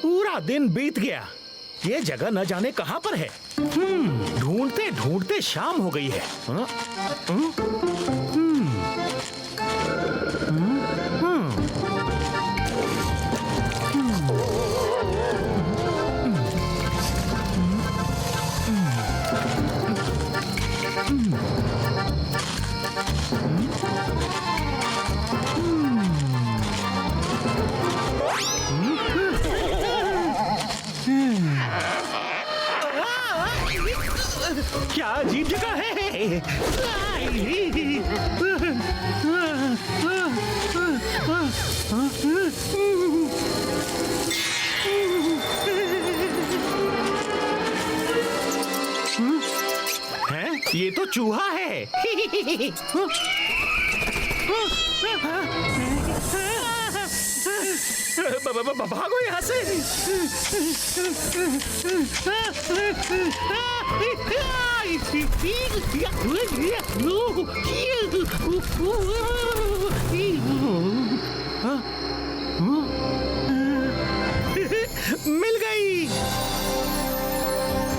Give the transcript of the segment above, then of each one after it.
पूरा दिन बीत गया, ये जगह न जाने कहां पर है। ढूंढते ढूंढते शाम हो गई है। क्या अजीब जगह है। हैं? ये तो चूहा है। भागो यहाँ से। मिल गई।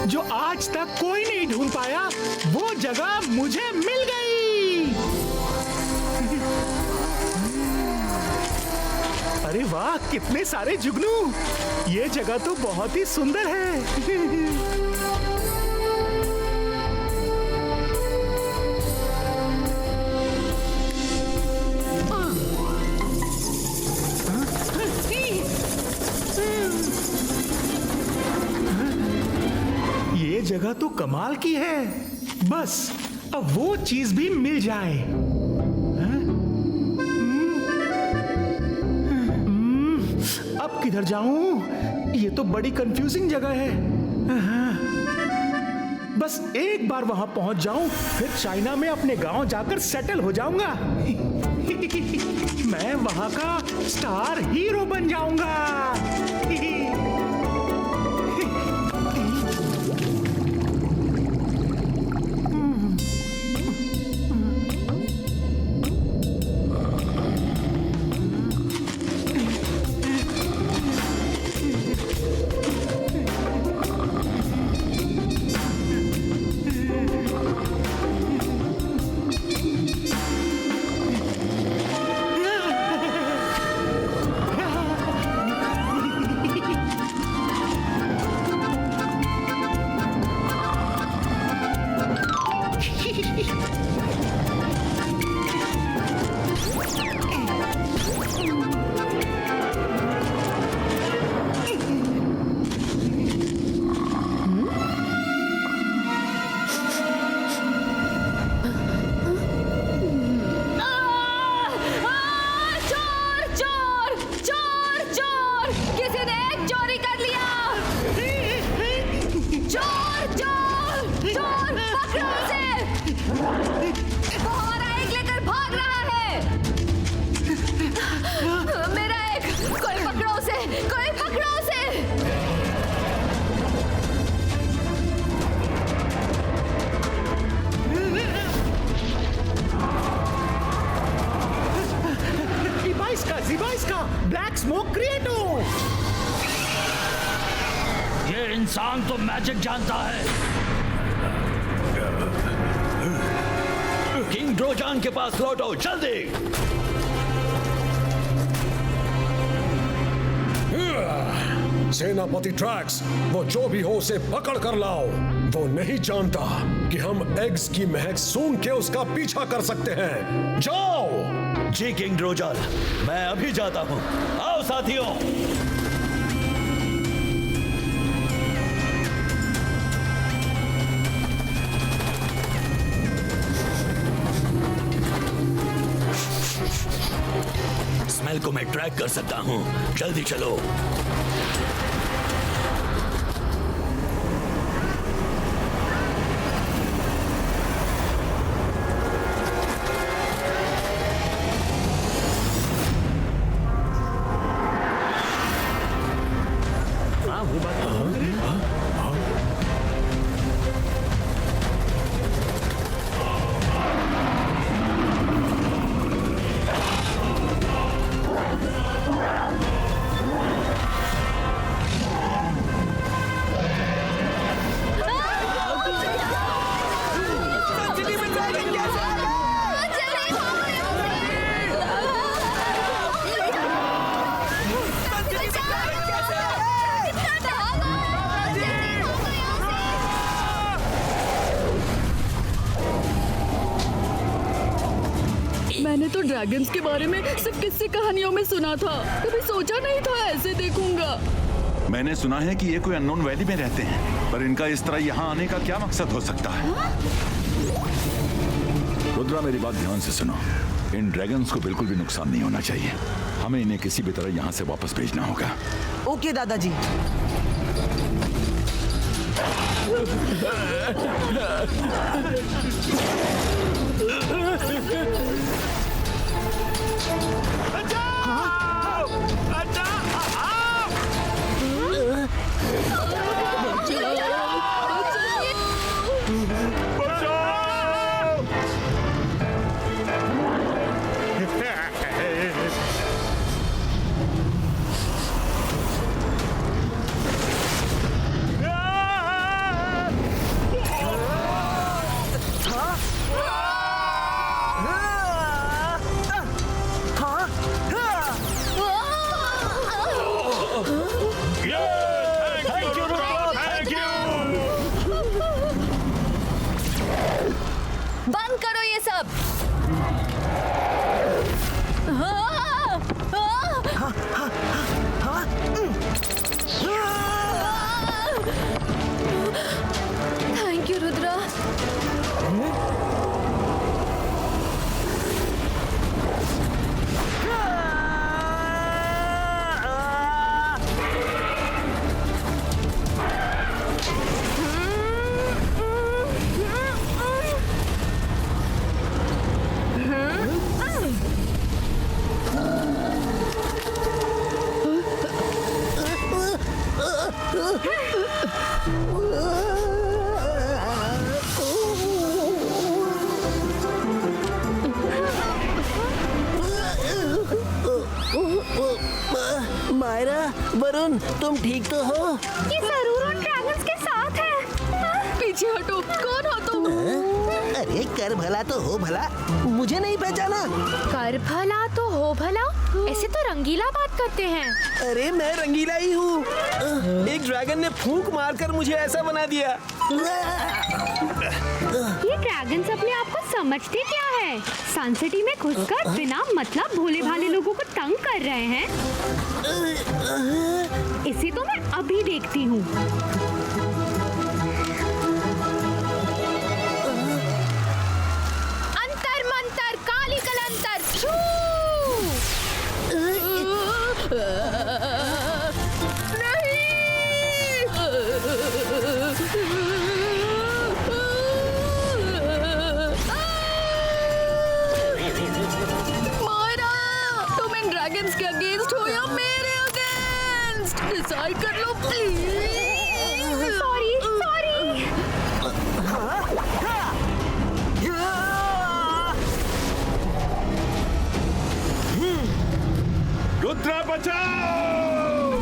जो आज तक कोई नहीं ढूंढ पाया वो जगह मुझे मिल गई। अरे वाह, कितने सारे जुगनू। ये जगह तो बहुत ही सुंदर है। ये जगह तो कमाल की है। बस अब वो चीज भी मिल जाए। अब किधर जाऊं? ये तो बड़ी कंफ्यूजिंग जगह है। बस एक बार वहां पहुंच जाऊं, फिर चाइना में अपने गांव जाकर सेटल हो जाऊंगा। मैं वहां का स्टार हीरो बन जाऊंगा। ब्लैक स्मोक क्रिएटो। ये इंसान तो मैजिक जानता है। किंग ड्रोजान के पास लौटो जल्दी। सेनापति ट्रैक्स, वो जो भी हो उसे पकड़ कर लाओ। वो नहीं जानता कि हम एग्स की महक सूंघ के उसका पीछा कर सकते हैं। जाओ। जी किंग ड्रोजान, मैं अभी जाता हूं। आओ साथियों। स्मेल को मैं ट्रैक कर सकता हूं। जल्दी चलो। मैंने तो ड्रैगन्स के बारे में सिर्फ किस्से कहानियों में सुना था, कभी सोचा नहीं था ऐसे देखूंगा। मैंने सुना है कि ये कोई अननोन वैली में रहते हैं, पर इनका इस तरह यहाँ आने का क्या मकसद हो सकता है? रुद्रा, मेरी बात ध्यान से सुनो। इन ड्रैगन्स को बिल्कुल भी नुकसान नहीं होना चाहिए। हमें इन्हें किसी भी तरह यहाँ से वापस भेजना होगा। ओके दादाजी। बंद करो ये सब। Thank you Rudra. मायरा, वरुण, तुम ठीक तो हो? ये जरूर उन ड्रैगन्स के साथ है। पीछे हटो, कौन हो तुम? अरे कर भला तो हो भला, मुझे नहीं पहचाना? कर भला तो हो भला, ऐसे तो रंगीला बात करते हैं। अरे मैं रंगीला ही हूँ। एक ड्रैगन ने फूंक मारकर मुझे ऐसा बना दिया। ये ड्रैगन्स अपने आप को समझते क्या है? सनसिटी में घुसकर बिना मतलब भोले भाले लोगों को तंग कर रहे हैं। इसे तो मैं अभी देखती हूँ। अंतर मंतर काली कलंतर छू। के अगेंस्ट हो या मेरे अगेंस्ट, डिसाइड कर लो प्लीज। Sorry sorry. रुद्रा बचाओ!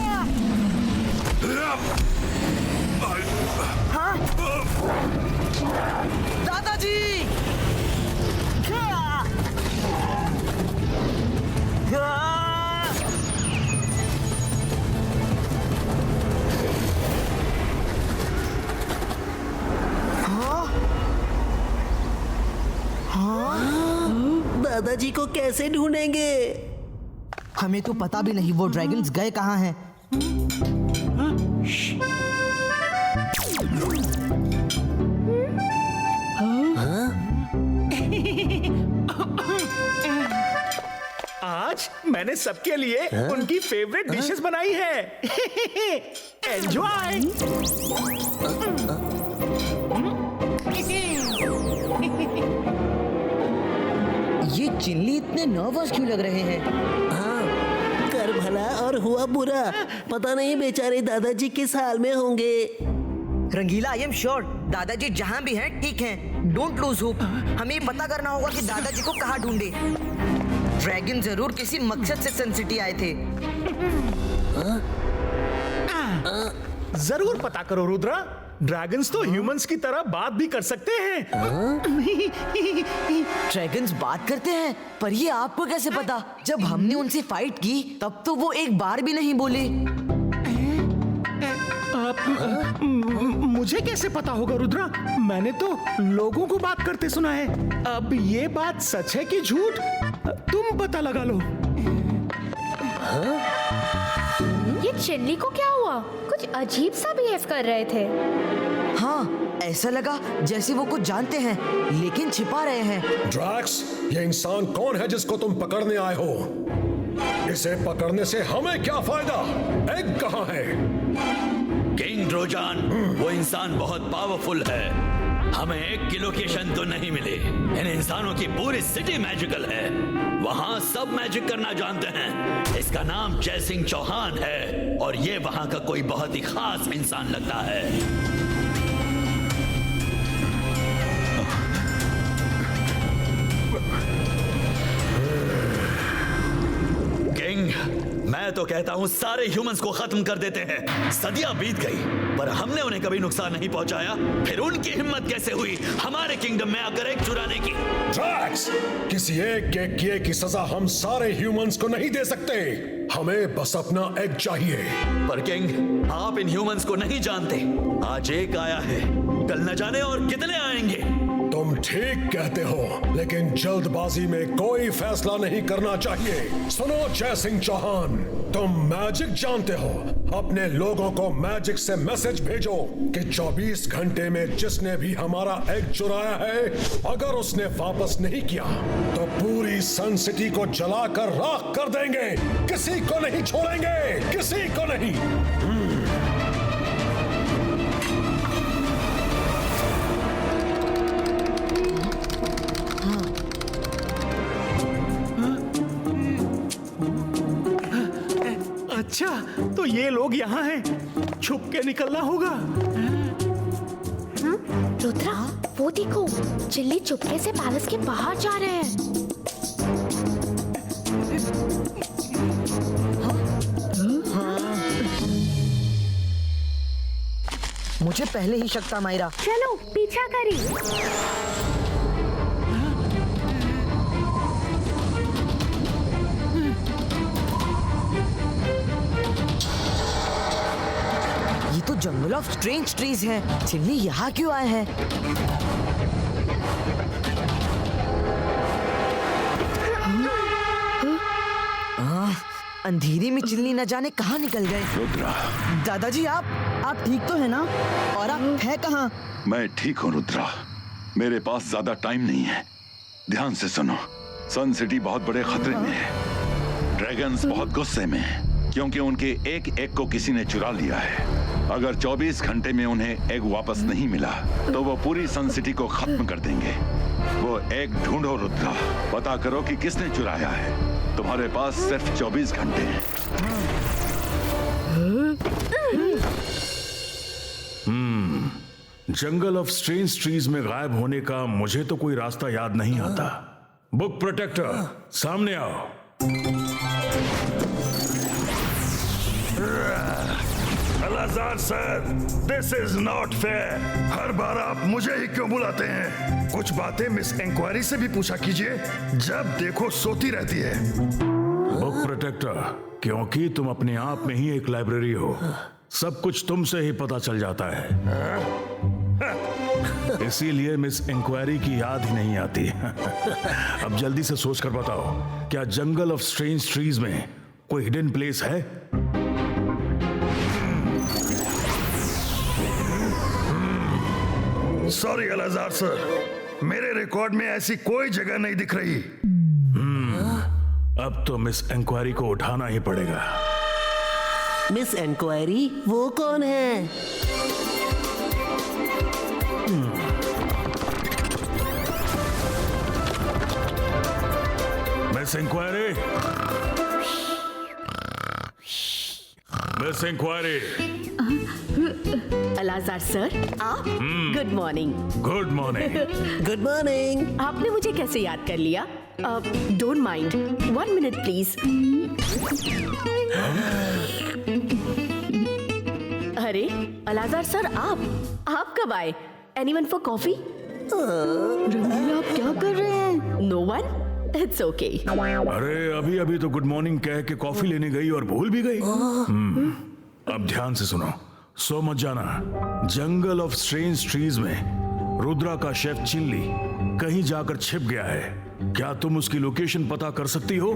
दादाजी! दादाजी को कैसे ढूंढेंगे? हमें तो पता भी नहीं वो ड्रैगन्स गए कहाँ हैं। आज मैंने सबके लिए उनकी फेवरेट डिशेस बनाई है। एंजॉय। ये चिल्ली इतने नर्वस क्यों लग रहे हैं? हाँ, कर भला और हुआ बुरा। पता नहीं बेचारे दादाजी किस हाल में होंगे। रंगीला, आई एम श्योर दादाजी जहाँ भी हैं ठीक हैं। Don't lose hope. हमें पता करना होगा कि दादाजी को कहाँ ढूंढे। ड्रैगन जरूर किसी मकसद से सनसिटी आए थे। जरूर पता करो रुद्रा। ड्रैगन्स तो ह्यूमंस की तरह बात भी कर सकते हैं। ड्रैगन्स बात करते हैं, पर ये आपको कैसे पता? जब हमने उनसे फाइट की तब तो वो एक बार भी नहीं बोले। मुझे कैसे पता होगा रुद्रा? मैंने तो लोगों को बात करते सुना है। अब ये बात सच है कि झूठ, तुम पता लगा लो। ये चिल्ली को क्या हुआ? कुछ अजीब सा बिहेव कर रहे थे। हाँ, ऐसा लगा जैसे वो कुछ जानते हैं लेकिन छिपा रहे हैं। ड्रैक्स, ये इंसान कौन है जिसको तुम पकड़ने आए हो? इसे पकड़ने से हमें क्या फायदा? एग कहाँ है? किंग ट्रोजन, वो इंसान बहुत पावरफुल है। हमें एक की लोकेशन तो नहीं मिली। इन इंसानों की पूरी सिटी मैजिकल है। वहाँ सब मैजिक करना जानते हैं। इसका नाम जय सिंह चौहान है और ये वहाँ का कोई बहुत ही खास इंसान लगता है। किंग, मैं तो कहता हूँ सारे ह्यूमंस को खत्म कर देते हैं। सदियां बीत गई पर हमने उन्हें कभी नुकसान नहीं पहुंचाया। फिर उनकी हिम्मत कैसे हुई हमारे किंगडम में आकर एक चुराने की? ड्रैक्स, किसी एक के किए की सजा हम सारे ह्यूमंस को नहीं दे सकते। हमें बस अपना एग चाहिए। पर किंग, आप इन ह्यूमंस को नहीं जानते। आज एक आया है, कल न जाने और कितने आएंगे। तुम ठीक कहते हो, लेकिन जल्दबाजी में कोई फैसला नहीं करना चाहिए। सुनो जय सिंह चौहान, तुम मैजिक जानते हो। अपने लोगों को मैजिक से मैसेज भेजो कि 24 घंटे में जिसने भी हमारा एग चुराया है, अगर उसने वापस नहीं किया तो पूरी सन सिटी को जलाकर राख कर देंगे। किसी को नहीं छोड़ेंगे, किसी को नहीं। अच्छा, तो ये लोग यहाँ हैं। छुप के निकलना होगा। रुद्रा, वो देखो, चिल्ली चुपके से पैलेस के बाहर जा रहे हैं। मुझे पहले ही शक था मायरा। चलो पीछा करी। ये तो जंगल ऑफ स्ट्रेंज ट्रीज है। चिल्ली यहाँ क्यों आए हैं? अंधेरे में चिल्ली न जाने कहाँ निकल गए। रुद्रा, दादाजी आप ठीक तो है ना? और आप है कहाँ? मैं ठीक हूँ रुद्रा। मेरे पास ज्यादा टाइम नहीं है। ध्यान से सुनो, सन सिटी बहुत बड़े खतरे में है। ड्रैगन्स बहुत गुस्से में हैं, क्योंकि उनके एक एग को किसी ने चुरा लिया है। अगर 24 घंटे में उन्हें एग वापस नहीं मिला तो वो पूरी सन सिटी को खत्म कर देंगे। वो एग ढूंढो रुद्रा, पता करो कि किसने चुराया है। तुम्हारे पास सिर्फ 24 घंटे हैं। जंगल ऑफ स्ट्रेंज ट्रीज में गायब होने का मुझे तो कोई रास्ता याद नहीं आता। बुक प्रोटेक्टर, सामने आओ। Alazar sir, this is not fair. हर बार आप मुझे ही क्यों बुलाते हैं? कुछ बातें मिस इंक्वायरी से भी पूछा कीजिए, जब देखो सोती रहती है। बुक प्रोटेक्टर, क्योंकि तुम अपने आप में ही एक लाइब्रेरी हो, सब कुछ तुमसे ही पता चल जाता है। इसीलिए मिस इंक्वायरी की याद ही नहीं आती। अब जल्दी से सोच कर बताओ, क्या जंगल ऑफ स्ट्रेंज ट्रीज में कोई हिडन प्लेस है? सॉरी अलाजार सर, मेरे रिकॉर्ड में ऐसी कोई जगह नहीं दिख रही। अब तो मिस इंक्वायरी को उठाना ही पड़ेगा। मिस इंक्वायरी, वो कौन है? Miss inquiry, miss inquiry. Alazar sir, आप? Good morning. Good morning. Good morning. आपने मुझे कैसे याद कर लिया? Don't mind, 1 minute please. अरे अलाजार सर, आप कब आए? Anyone for coffee? रंगीला, आप क्या कर रहे हैं? No one? It's okay. अरे अभी अभी तो गुड मॉर्निंग कह के कॉफी लेने गई और भूल भी गई। अब ध्यान से सुनो, सो मत जाना। जंगल ऑफ स्ट्रेंज ट्रीज में रुद्रा का शेफ चिल्ली कहीं जाकर छिप गया है। क्या तुम उसकी लोकेशन पता कर सकती हो?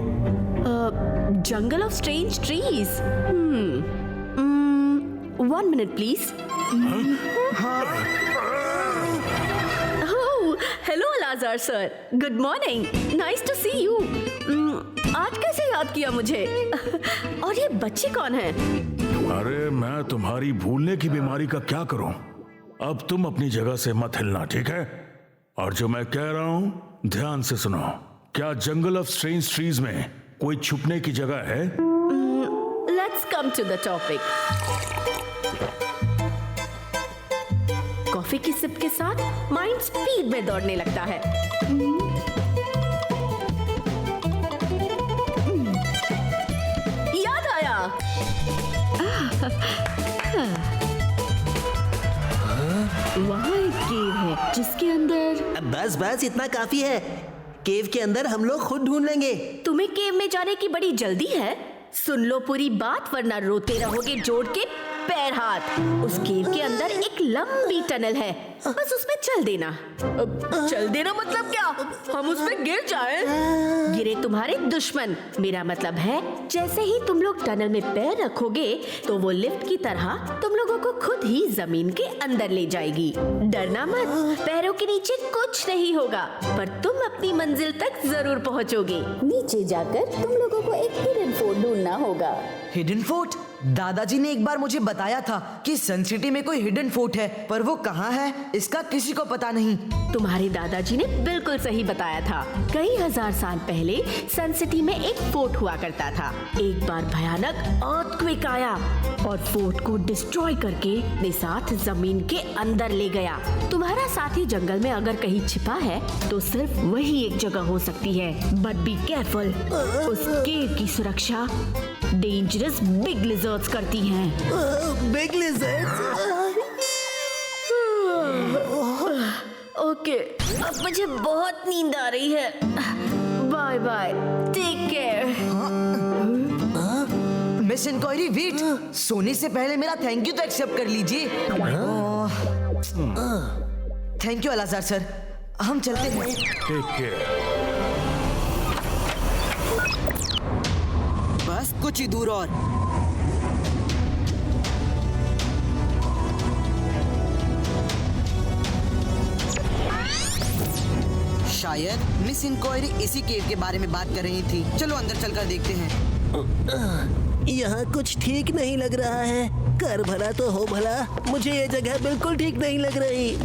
Jungle of strange trees. 1 minute please. Hello Alazar sir, good morning, nice to see you. आज कैसे याद किया मुझे? और ये बच्चे कौन हैं? अरे मैं तुम्हारी भूलने की बीमारी का क्या करूं? अब तुम अपनी जगह से मत हिलना, ठीक है? और जो मैं कह रहा हूं ध्यान से सुनो। क्या जंगल ऑफ स्ट्रेंज ट्रीज में कोई छुपने की जगह है? Let's come to the topic. Coffee की सिप के साथ माइंड स्पीड में दौड़ने लगता है। याद आया। वहाँ एक केव है जिसके अंदर। बस बस इतना काफी है। केव के अंदर हम लोग खुद ढूंढ लेंगे। तुम्हें केव में जाने की बड़ी जल्दी है? सुन लो पूरी बात वरना रोते रहोगे जोड़ के पैर हाथ। उस केव के अंदर एक लंबी टनल है, बस उसमें चल देना। चल देना मतलब क्या? हम उसमें गिर जाएं? गिरे तुम्हारे दुश्मन। मेरा मतलब है जैसे ही तुम लोग टनल में पैर रखोगे तो वो लिफ्ट की तरह तुम लोगों को खुद ही जमीन के अंदर ले जाएगी। डरना मत, पैरों के नीचे कुछ नहीं होगा, पर तुम अपनी मंजिल तक जरूर पहुंचोगे। नीचे जाकर तुम लोगों को एक हिडन फोर्ट ढूंढना होगा। Hidden fort? दादाजी ने एक बार मुझे बताया था कि सन सिटी में कोई हिडन फोर्ट है, पर वो कहाँ है इसका किसी को पता नहीं। तुम्हारे दादाजी ने बिल्कुल सही बताया था। कई हजार साल पहले सन सिटी में एक फोर्ट हुआ करता था। एक बार भयानक अर्थक्वेक आया और फोर्ट को डिस्ट्रॉय करके अपने साथ जमीन के अंदर ले गया। तुम्हारा साथी जंगल में अगर कहीं छिपा है तो सिर्फ वही एक जगह हो सकती है। बट बी केयरफुल, उस केव की सुरक्षा डेंजरस बिग लिजर्ड्स करती हैं। Big lizards? ओके, अब मुझे बहुत नींद आ रही है। Bye bye, take care. Miss inquiry wait, सोने से पहले मेरा थैंक यू तो एक्सेप्ट कर लीजिए। थैंक यू अलाजार सर, हम चलते हैं। Take care. बस कुछ ही दूर और। शायद मिस इंक्वायरी इसी केव के बारे में बात कर रही थी। चलो अंदर चलकर देखते हैं। यहाँ कुछ ठीक नहीं लग रहा है। कर भला तो हो भला, मुझे ये जगह बिल्कुल ठीक नहीं लग रही।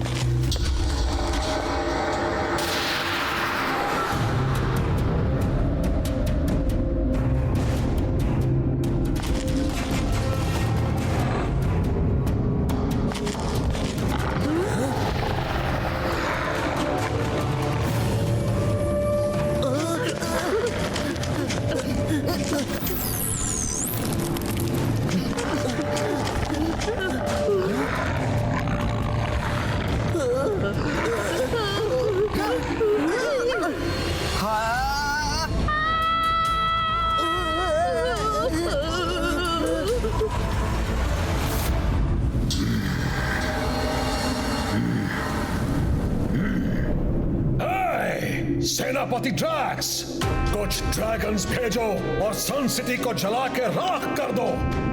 सेनापति ड्रैक्स, कुछ ड्रैगन्स भेजो और सन सिटी को जला के राख कर दो।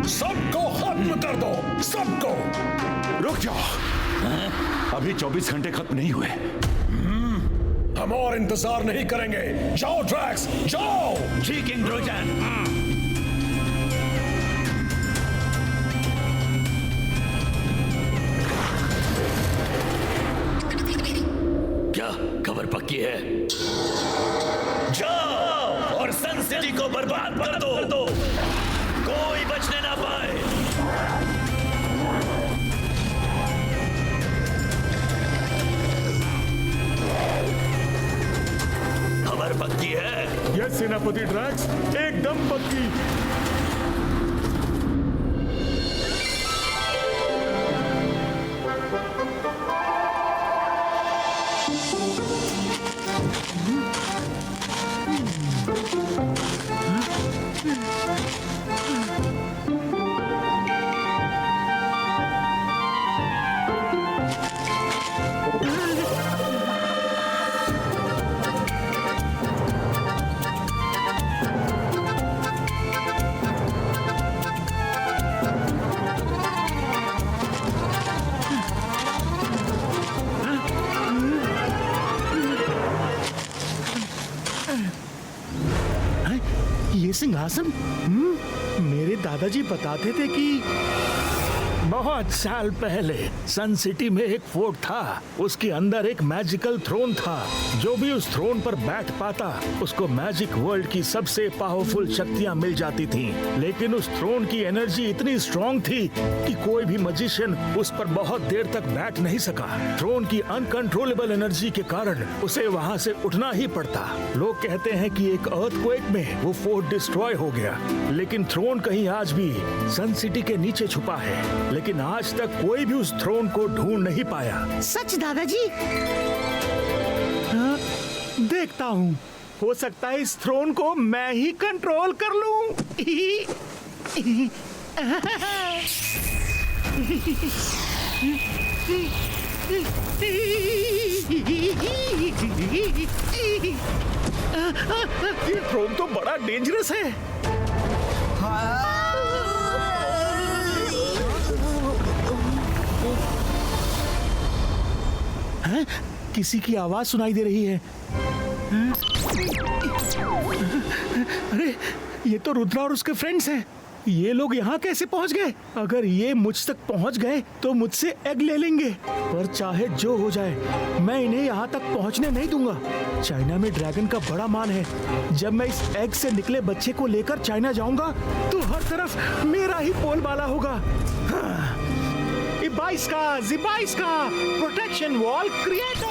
सबको खत्म कर दो, सबको। रुक जाओ, अभी 24 घंटे खत्म नहीं हुए। हम और इंतजार नहीं करेंगे। जाओ ड्रैक्स, जाओ। जी किंग ट्रोजन। क्या खबर पक्की है? जाओ और सन सिटी को बर्बाद कर दो, कोई बचने ना पाए। खबर पक्की है? यस सेनापति ड्रैक्स, एकदम पक्की। सिंहासन? मेरे दादाजी बताते थे कि बहुत साल पहले सन सिटी में एक फोर्ट था। उसके अंदर एक मैजिकल थ्रोन था। जो भी उस थ्रोन पर बैठ पाता उसको मैजिक वर्ल्ड की सबसे पावरफुल शक्तियां मिल जाती थीं। लेकिन उस थ्रोन की एनर्जी इतनी स्ट्रॉन्ग थी कि कोई भी मैजिशियन उस पर बहुत देर तक बैठ नहीं सका। थ्रोन की अनकंट्रोलेबल एनर्जी के कारण उसे वहां से उठना ही पड़ता। लोग कहते हैं कि एक अर्थक्वेक में वो फोर्ट डिस्ट्रॉय हो गया, लेकिन थ्रोन कहीं आज भी सन सिटी के नीचे छुपा है। लेकिन आज तक कोई भी उस थ्रोन को ढूंढ नहीं पाया। सच दादाजी? हाँ, देखता हूँ, हो सकता है इस थ्रोन को मैं ही कंट्रोल कर लूं। ये थ्रोन तो बड़ा डेंजरस है। हैं? किसी की आवाज सुनाई दे रही है। अरे ये तो रुद्रा और उसके फ्रेंड्स हैं। ये लोग यहाँ कैसे पहुँच गए? अगर ये मुझ तक पहुँच गए तो मुझसे एग ले लेंगे। पर चाहे जो हो जाए मैं इन्हें यहाँ तक पहुँचने नहीं दूंगा। चाइना में ड्रैगन का बड़ा मान है। जब मैं इस एग से निकले बच्चे को लेकर चाइना जाऊंगा तो हर तरफ मेरा ही बोलबाला होगा। हाँ। Zibaiska, प्रोटेक्शन वॉल क्रिएटो।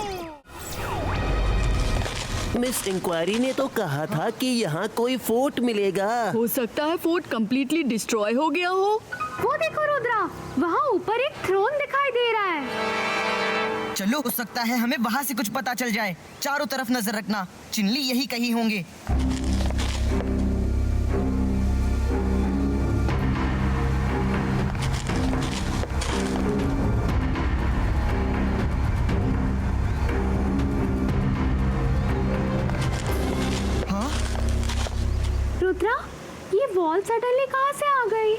मिस इंक्वायरी ने तो कहा था कि यहाँ कोई फोर्ट मिलेगा। हो सकता है फोर्ट कंप्लीटली डिस्ट्रॉय हो गया हो। वो देखो रुद्रा, वहाँ ऊपर एक थ्रोन दिखाई दे रहा है। चलो, हो सकता है हमें वहाँ से कुछ पता चल जाए। चारों तरफ नजर रखना, चिनली यही कहीं होंगे। रुद्रा, ये वॉल सडनली कहाँ से आ गई?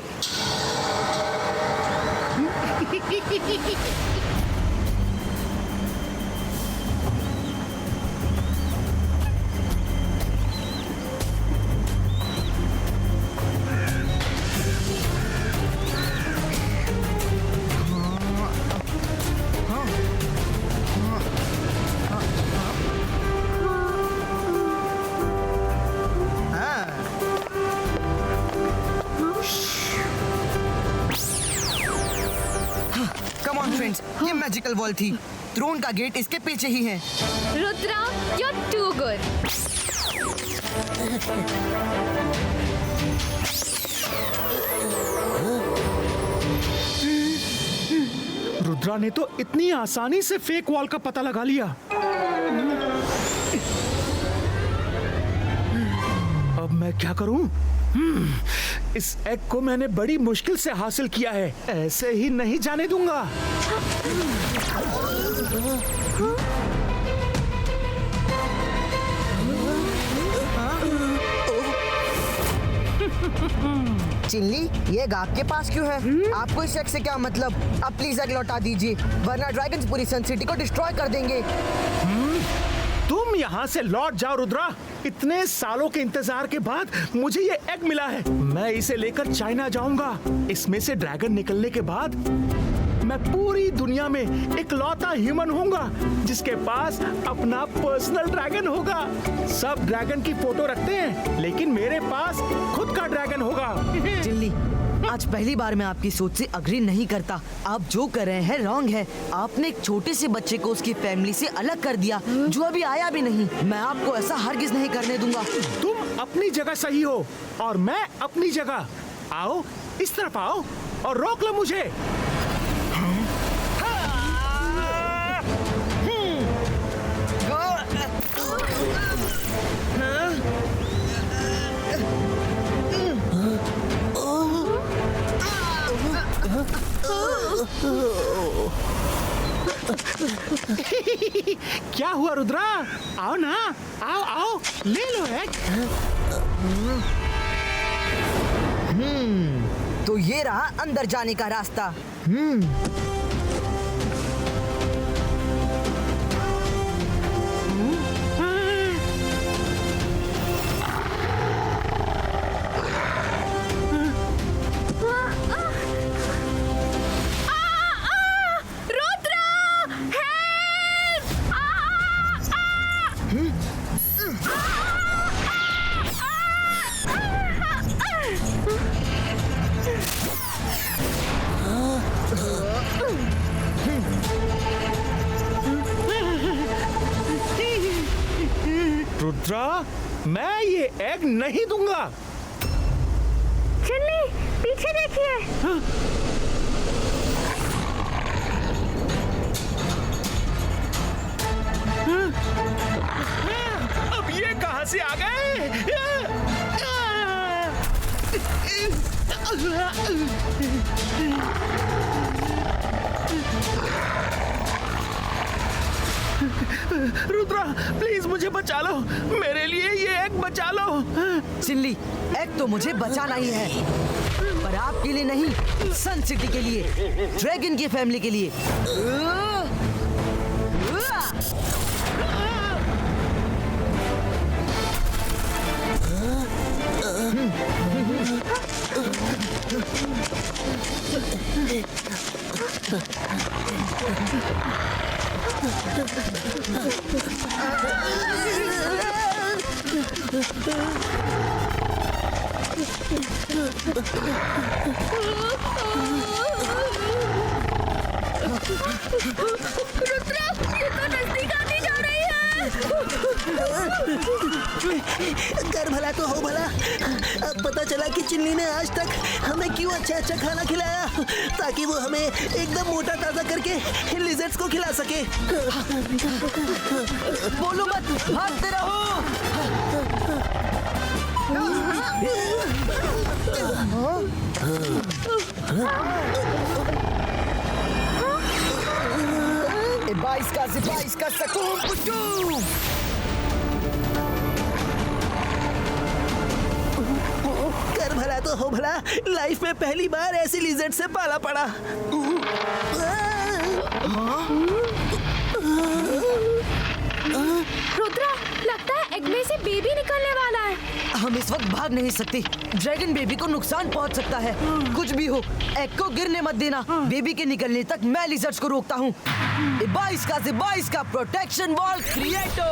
ये मैजिकल वॉल थी। थ्रोन का गेट इसके पीछे ही है। Rudra, you're too good. Rudra ने तो इतनी आसानी से फेक वॉल का पता लगा लिया। अब मैं क्या करूं? इस एग को मैंने बड़ी मुश्किल से हासिल किया है। ऐसे ही नहीं जाने दूंगा। चिल्ली, ये एग आपके पास क्यों है? आपको इस एग से क्या मतलब? अब प्लीज एग लौटा दीजिए, वरना ड्रैगन्स पूरी सन सिटी को डिस्ट्रॉय कर देंगे। तुम यहाँ से लौट जाओ रुद्रा। इतने सालों के इंतजार के बाद मुझे ये एग मिला है। मैं इसे लेकर चाइना जाऊंगा। इसमें से ड्रैगन निकलने के बाद मैं पूरी दुनिया में इकलौता ह्यूमन होऊंगा जिसके पास अपना पर्सनल ड्रैगन होगा। सब ड्रैगन की फोटो रखते हैं, लेकिन मेरे पास खुद का ड्रैगन होगा। चिल्ली, आज पहली बार मैं आपकी सोच से अग्री नहीं करता। आप जो कर रहे हैं रॉन्ग है। आपने एक छोटे से बच्चे को उसकी फैमिली से अलग कर दिया, जो अभी आया भी नहीं। मैं आपको ऐसा हरगिज नहीं करने दूंगा। तुम अपनी जगह सही हो और मैं अपनी जगह। आओ, इस तरफ आओ और रोक लो मुझे। क्या हुआ रुद्रा? आओ ना, आओ आओ, ले लो एग। तो ये रहा अंदर जाने का रास्ता। मैं ये एग नहीं दूंगा। चिल्ली, पीछे देखिए। अब ये कहां से आ गए? रुद्रा, प्लीज मुझे बचा लो। मेरे लिए ये एग बचा लो। चिल्ली, एग तो मुझे बचाना ही है, पर आपके लिए नहीं, सन सिटी के लिए, ड्रैगन की फैमिली के लिए। रुद्रा, ये तो नजदीक आती जा रही है। कर भला तो हो भला। अब पता चला कि चिल्ली ने आज तक हमें क्यों अच्छा अच्छा खाना खिलाया, ताकि वो हमें एकदम मोटा ताजा करके लिजर्ड्स को खिला सके। बोलो मत, भागते रहो। बाईस का सकून पुचू। कर भला तो हो भला, लाइफ में पहली बार ऐसी लिजर्ड से पाला पड़ा। रुद्रा, लगता है एग में से बेबी निकलने वाला है। हम इस वक्त भाग नहीं सकते, ड्रैगन बेबी को नुकसान पहुंच सकता है। कुछ भी हो, एग को गिरने मत देना। बेबी के निकलने तक मैं लिजर्ड्स को रोकता हूँ। 22 का प्रोटेक्शन वॉल क्रिएटो।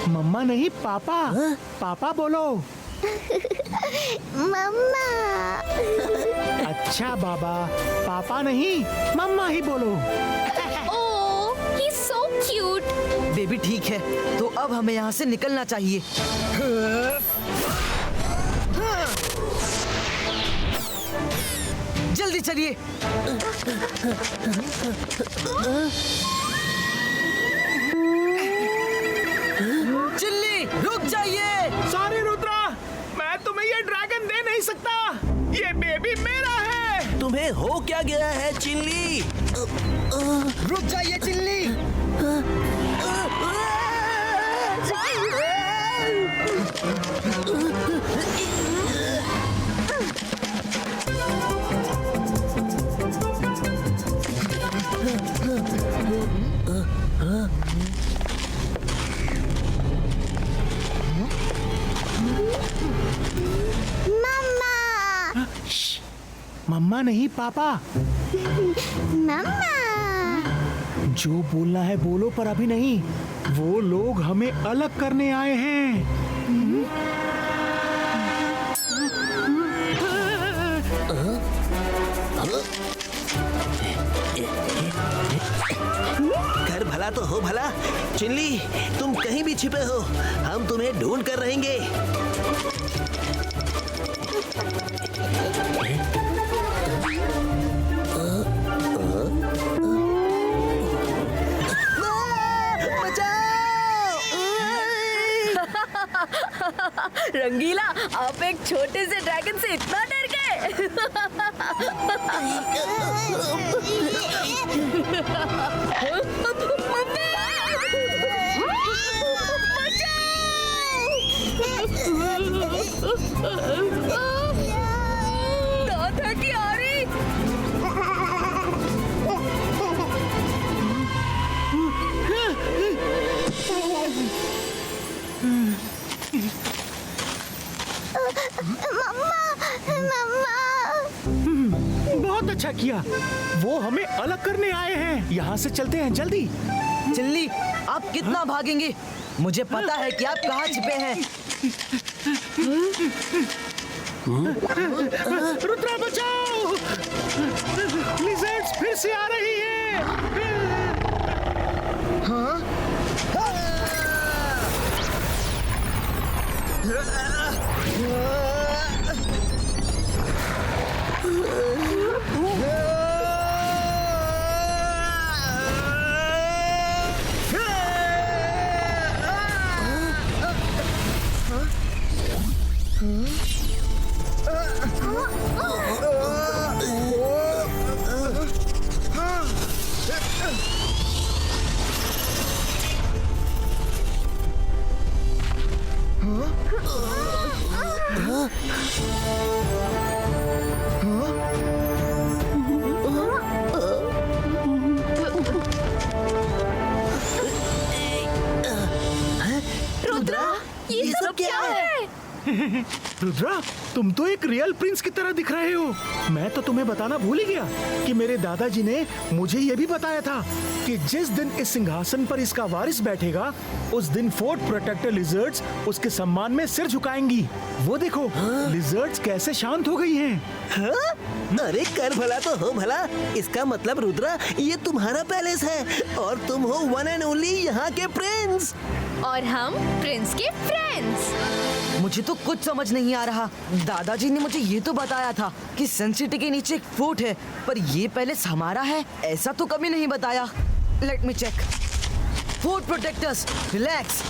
मम्मा नहीं, पापा। पापा बोलो। मम्मा। अच्छा बाबा, पापा नहीं, मम्मा ही बोलो। Oh, he is so cute. Baby ठीक है, तो अब हमें यहाँ से निकलना चाहिए। जल्दी चलिए। चिल्ली, रुक जाइए। सॉरी रुद्रा, मैं तुम्हें ये ड्रैगन दे नहीं सकता। ये बेबी मेरा है। तुम्हें हो क्या गया है चिल्ली? रुक जाइए चिल्ली। मम्मा नहीं, पापा। मम्मा। जो बोलना है बोलो, पर अभी नहीं। वो लोग हमें अलग करने आए हैं। घर भला तो हो भला। चिल्ली, तुम कहीं भी छिपे हो, हम तुम्हें ढूंढ कर रहेंगे। रंगीला, आप एक छोटे से ड्रैगन से इतना डर गए? दादा की आ रही। बहुत अच्छा किया। वो हमें अलग करने आए हैं। यहाँ से चलते हैं जल्दी। चिल्ली, आप कितना भागेंगे? मुझे पता है कि आप कहाँ छिपे हैं। रुद्रा बचाओ! लिजर्ड्स फिर से आ रही है। हाँ? रुद्रा, तुम तो एक रियल प्रिंस की तरह दिख रहे हो। मैं तो तुम्हें बताना भूल ही गया कि मेरे दादाजी ने मुझे ये भी बताया था कि जिस दिन इस सिंहासन पर इसका वारिस बैठेगा, उस दिन फोर्ट प्रोटेक्टर लिजर्ड्स उसके सम्मान में सिर झुकाएंगी। वो देखो, लिजर्ड्स कैसे शांत हो गई हैं। हाँ? अरे कर भला तो हो भला। इसका मतलब रुद्रा, ये तुम्हारा पैलेस है और तुम हो वन एंड ओनली यहाँ के प्रिंस। और हम प्रिंस के फ्रेंड्स। मुझे तो कुछ समझ नहीं आ रहा। दादाजी ने मुझे ये तो बताया था कि सन सिटी के नीचे एक फोर्ट है, पर ये पैलेस हमारा है ऐसा तो कभी नहीं बताया। Let me check. Fort protectors, relax.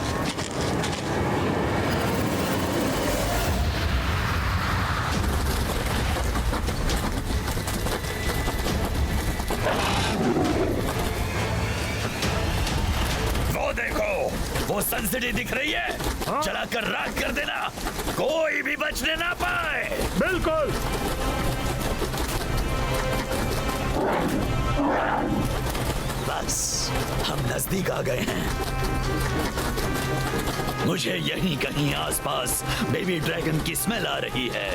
वो देखो, वो सन सिटी दिख रही है। चलाकर राख कर देना, कोई भी बचने ना पाए। बिल्कुल। बस हम नजदीक आ गए हैं। मुझे यहीं कहीं आसपास बेबी ड्रैगन की स्मेल आ रही है।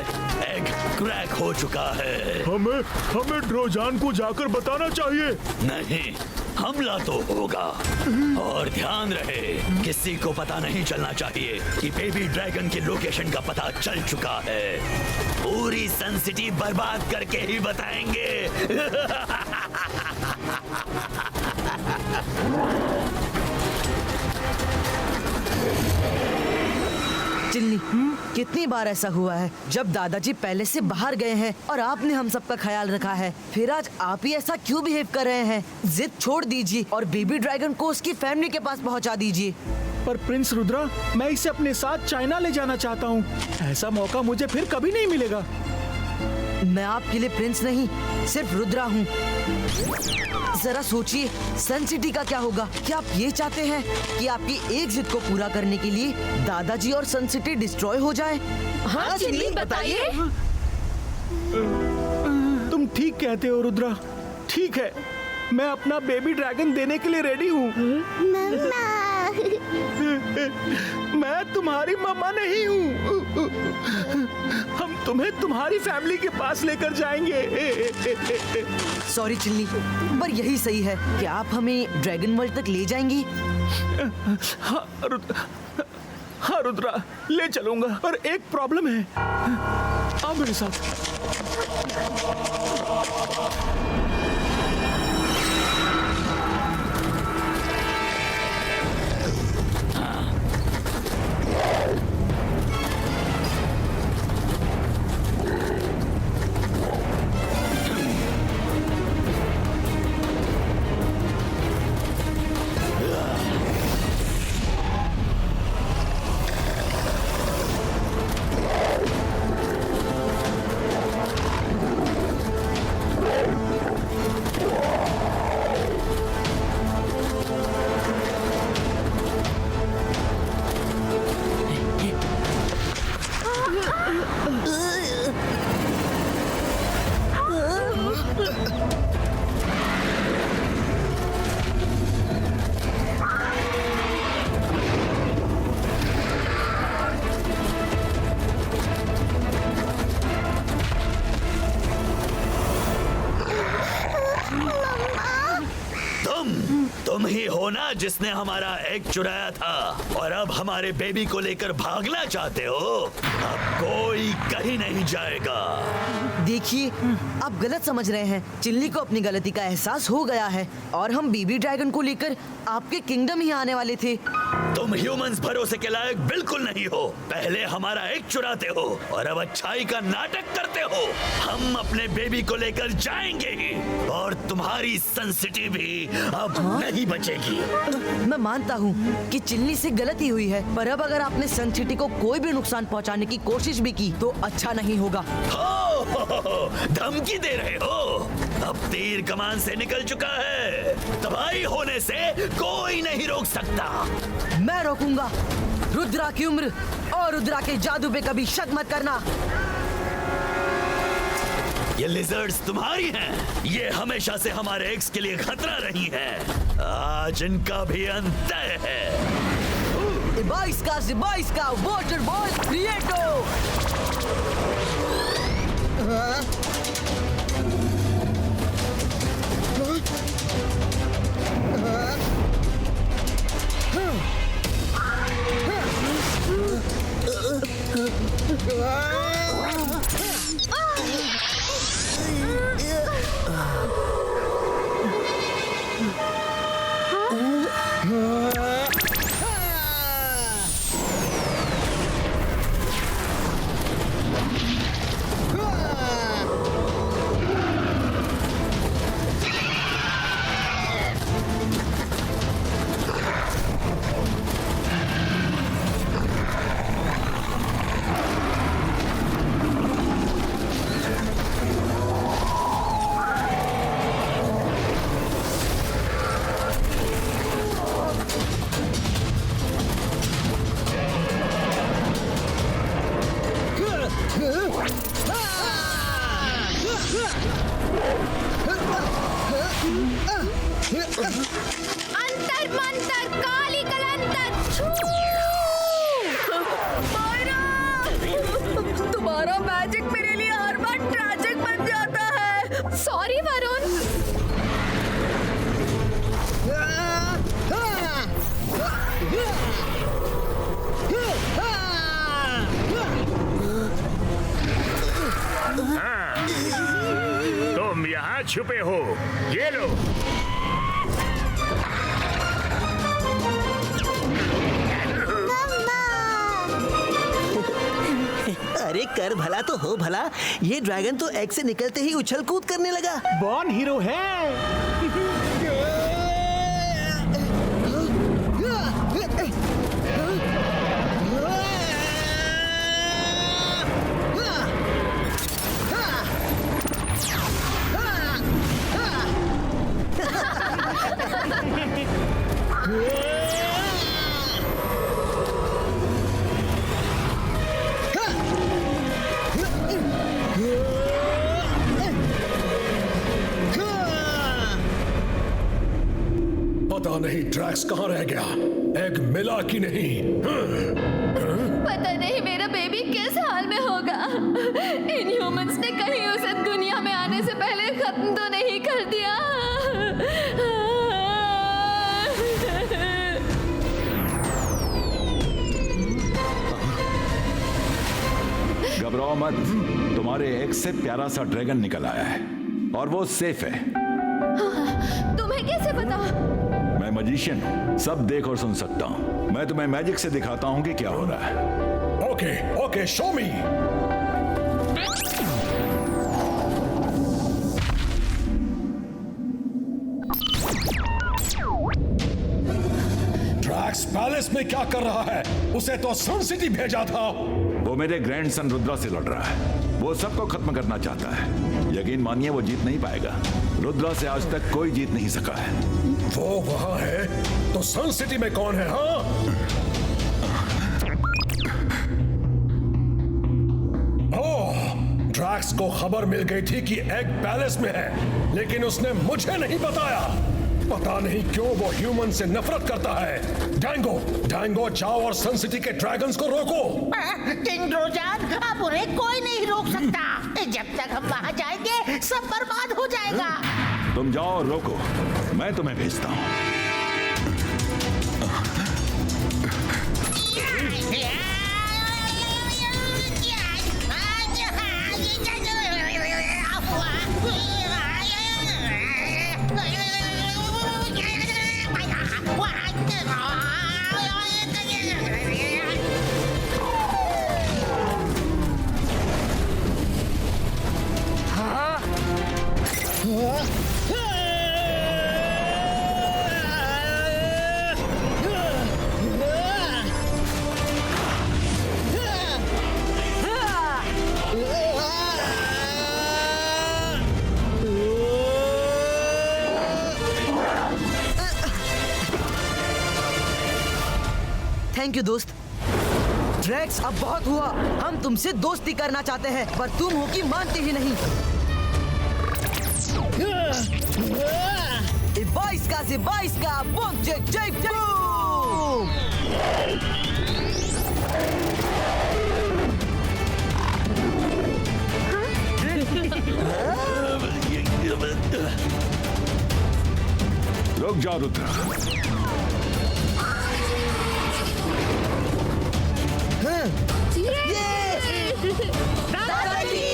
एग क्रैक हो चुका है। हमें ड्रोजान को जाकर बताना चाहिए। नहीं, हमला तो होगा। और ध्यान रहे, किसी को पता नहीं चलना चाहिए कि बेबी ड्रैगन की लोकेशन का पता चल चुका है। पूरी सन सिटी बर्बाद करके ही बताएंगे। चिल्ली, कितनी बार ऐसा हुआ है जब दादाजी पहले से बाहर गए हैं और आपने हम सबका ख्याल रखा है, फिर आज आप ही ऐसा क्यों बिहेव कर रहे हैं? जिद छोड़ दीजिए और बेबी ड्रैगन को उसकी फैमिली के पास पहुंचा दीजिए। पर प्रिंस रुद्रा, मैं इसे अपने साथ चाइना ले जाना चाहता हूँ। ऐसा मौका मुझे फिर कभी नहीं मिलेगा। मैं आपके लिए प्रिंस नहीं, सिर्फ रुद्रा हूँ। जरा सोचिए, सन सिटी का क्या होगा? क्या आप ये चाहते हैं कि आपकी एक जिद को पूरा करने के लिए दादाजी और सन सिटी डिस्ट्रॉय हो जाए? हाँ चिल्ली, बताइए। तुम ठीक कहते हो रुद्रा। ठीक है, मैं अपना बेबी ड्रैगन देने के लिए रेडी हूँ। मैं तुम्हारी मम्मा नहीं हूँ। हम तुम्हें तुम्हारी फैमिली के पास लेकर जाएंगे। सॉरी चिल्ली, पर यही सही है कि आप हमें ड्रैगन वर्ल्ड तक ले जाएंगी। हाँ रुद्रा, ले चलूंगा, पर एक प्रॉब्लम है। आओ मेरे साथ। जिसने हमारा एग चुराया था और अब हमारे बेबी को लेकर भागना चाहते हो। अब कोई कहीं नहीं जाएगा। देखिए, आप गलत समझ रहे हैं। चिल्ली को अपनी गलती का एहसास हो गया है और हम बेबी ड्रैगन को लेकर आपके किंगडम ही आने वाले थे। तुम ह्यूमंस भरोसे के लायक बिल्कुल नहीं हो। पहले हमारा एग चुराते हो और अब अच्छाई का नाटक करते हो। हम अपने बेबी को लेकर जाएंगे ही और तुम्हारी सन सिटी भी अब नहीं बचेगी। मैं मानता हूँ कि चिल्ली से गलती हुई है, पर अब अगर आपने सन सिटी को कोई भी नुकसान पहुँचाने की कोशिश भी की तो अच्छा नहीं होगा। धमकी दे रहे हो? अब तीर कमान से निकल चुका है। तबाही होने से कोई नहीं रोक सकता। मैं रोकूंगा। रुद्रा की उम्र और रुद्रा के जादू पे कभी शक मत करना। ये लिजर्ड्स तुम्हारी हैं। ये हमेशा से हमारे एग्स के लिए खतरा रही हैं। आज इनका भी अंत है। Ibaiska, Water Boy Prieto! अंतर मंतर काली कलंतर तुम्हारा मैजिक मेरे लिए हर बार ट्रैजिक बन जाता है। सॉरी वरुण। तुम यहाँ छुपे हो, ये लो। अरे कर भला तो हो भला, ये ड्रैगन तो एग से निकलते ही उछल कूद करने लगा। बॉर्न हीरो है। पता नहीं ड्रैक्स कहाँ रह गया। एग मिला कि नहीं? पता नहीं मेरा बेबी किस हाल में होगा। इन ह्यूमंस ने कहीं उसे दुनिया में आने से पहले खत्म तो नहीं कर दिया। घबराओ मत, तुम्हारे एग से प्यारा सा ड्रैगन निकल आया है और वो सेफ है। तुम्हें कैसे पता? मैं मजिशियन हूँ, सब देख और सुन सकता हूँ। मैं तुम्हें मैजिक से दिखाता हूँ कि क्या हो रहा है। Okay, show me. Drax palace में क्या कर रहा है? उसे तो सन सिटी भेजा था। वो मेरे ग्रैंडसन रुद्रा से लड़ रहा है। वो सबको खत्म करना चाहता है। यकीन मानिए वो जीत नहीं पाएगा। रुद्रा से आज तक कोई जीत नहीं सका है। वो वहां है तो सन सिटी में कौन है? हाँ, ओह, ड्रैक्स को खबर मिल गई थी कि एग पैलेस में है, लेकिन उसने मुझे नहीं बताया। पता नहीं क्यों वो ह्यूमन से नफरत करता है। डैंगो जाओ और सन सिटी के ड्रैगन्स को रोको। किंग रोजान, अब उन्हें कोई नहीं रोक सकता। जब तक हम वहाँ जाएंगे सब बर्बाद हो जाएगा। तुम जाओ और रोको, मैं तुम्हें भेजता हूँ। थैंक यू दोस्त। ड्रैक्स अब बहुत हुआ, हम तुमसे दोस्ती करना चाहते हैं पर तुम हो कि मानते ही नहीं। 22 का बूम चेक चेक बूम। रुक जा रुद्र। दादाजी!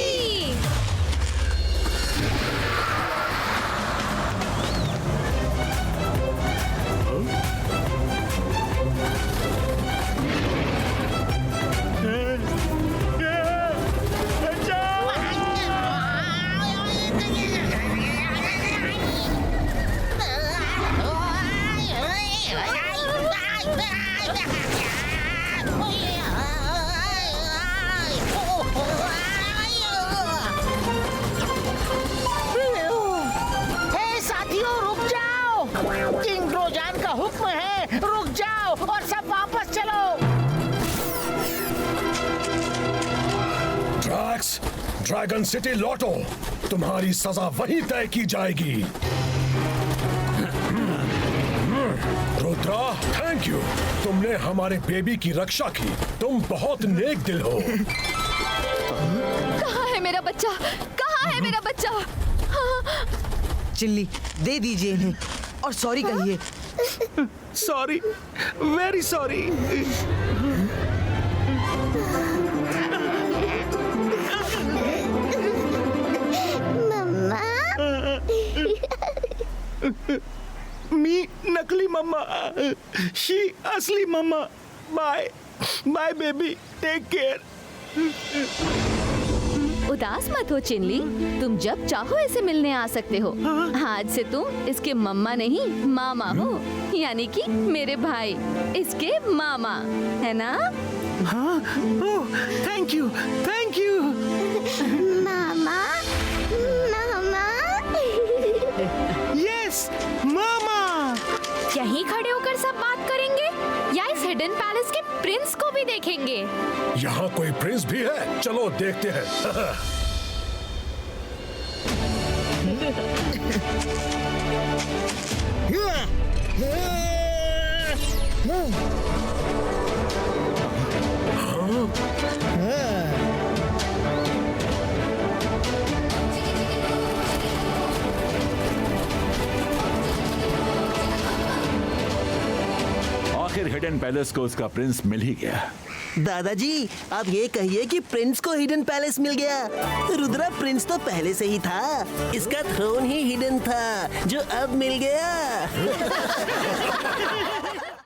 हे साथियों, रुक जाओ। किंग रोजान का हुक्म है, रुक जाओ और सब वापस चलो। ड्रैक्स, ड्रैगन सिटी लौटो, तुम्हारी सजा वहीं तय की जाएगी। रुद्रा, थैंक यू, तुमने हमारे बेबी की रक्षा की। तुम बहुत नेक दिल हो। कहाँ है मेरा बच्चा? कहाँ है मेरा बच्चा? चिल्ली, दे दीजिए इन्हें और सॉरी कहिए। Sorry, very sorry. मम्मा। मी नकली मम्मा, शी असली मम्मा। Bye bye baby, take care. उदास मत हो चिनली, तुम जब चाहो इसे मिलने आ सकते हो। आज से तुम इसके मम्मा नहीं मामा हो, यानी कि मेरे भाई इसके मामा, है ना? हाँ, oh, thank you, thank you. मामा, मामा। यस, मामा। यहीं खड़े होकर सब बात करेंगे या इस हिडन पैलेस के प्रिंस को भी देखेंगे? यहाँ कोई प्रिंस भी है? चलो देखते हैं। आखिर हिडन पैलेस को उसका प्रिंस मिल ही गया। दादाजी, आप ये कहिए कि प्रिंस को हिडन पैलेस मिल गया। रुद्रा प्रिंस तो पहले से ही था, इसका थ्रोन ही हिडन था जो अब मिल गया।